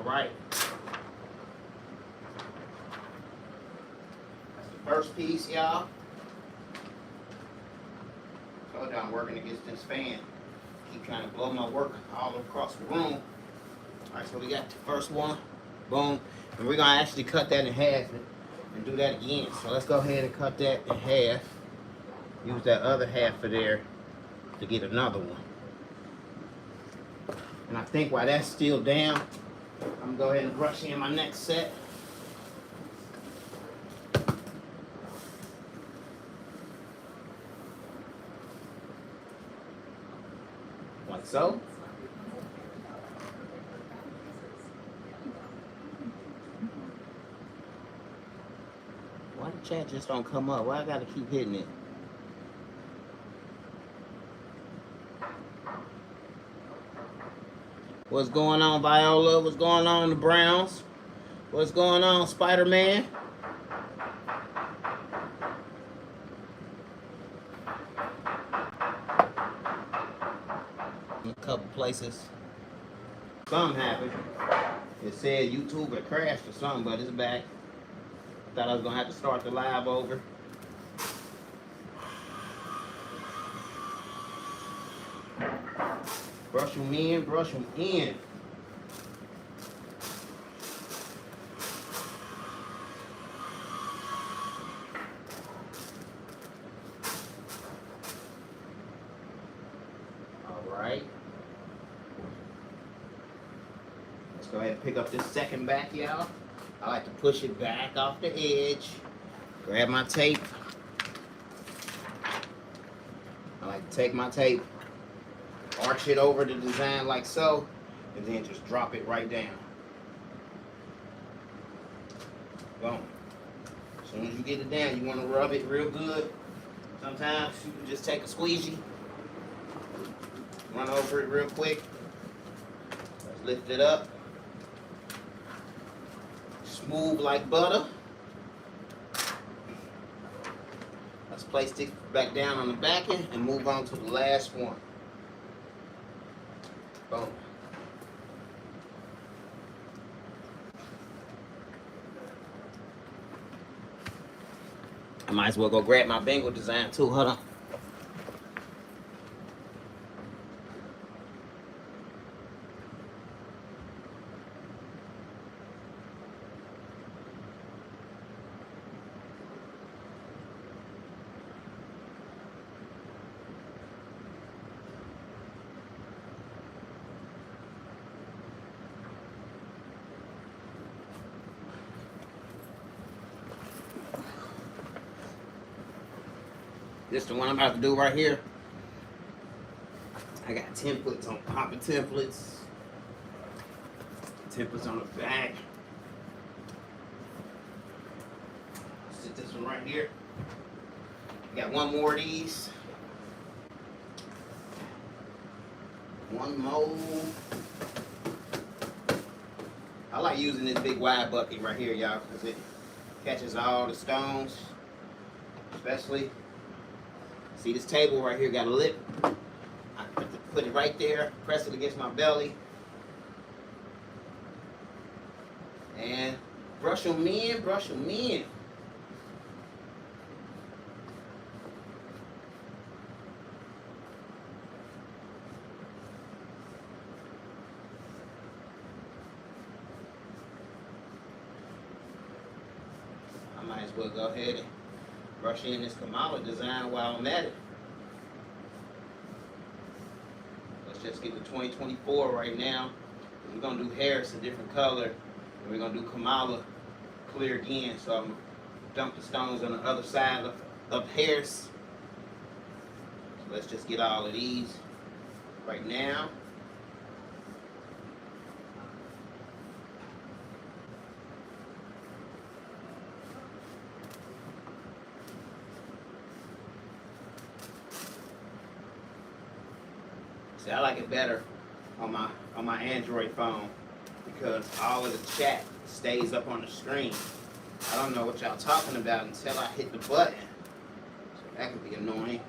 Alright. That's the first piece, y'all. Told you I'm working against this fan. Keep trying to blow my work all across the room. Alright, so we got the first one. Boom. And we're going to actually cut that in half and do that again. So let's go ahead and cut that in half. Use that other half of there to get another one. And I think while that's still down, I'm going to go ahead and brush in my next set. Like so. Why the chat just don't come up? Why I gotta keep hitting it? What's going on, Viola? What's going on, the Browns? What's going on, Spider-Man? A couple places. Something happened. It said YouTube had crashed or something, but it's back. Thought I was gonna have to start the live over. Brush them in, brush them in. Alright. Let's go ahead and pick up this second back, y'all. I like to push it back off the edge. Grab my tape. I like to take my tape, arch it over the design like so, and then just drop it right down. Boom. As soon as you get it down, you want to rub it real good. Sometimes you can just take a squeegee, run over it real quick. Let's lift it up. Smooth like butter. Let's place it back down on the back end and move on to the last one. Boom. I might as well go grab my Bengal design too. Hold on. This is the one I'm about to do right here. I got templates on top of templates. Templates on the back. Sit this one right here. Got one more of these. One more. I like using this big wide bucket right here, y'all, because it catches all the stones, especially. See this table right here got a lip. I put it right there, press it against my belly, and brush them in, brush them in. I might as well go ahead and brush in this Kamala design while I'm at it. Let's just get to 2024 right now. We're going to do Harris a different color. And we're going to do Kamala clear again. So I'm going to dump the stones on the other side of Harris. So let's just get all of these right now. See, I like it better on my Android phone because all of the chat stays up on the screen. I don't know what y'all talking about until I hit the button. So that could be annoying.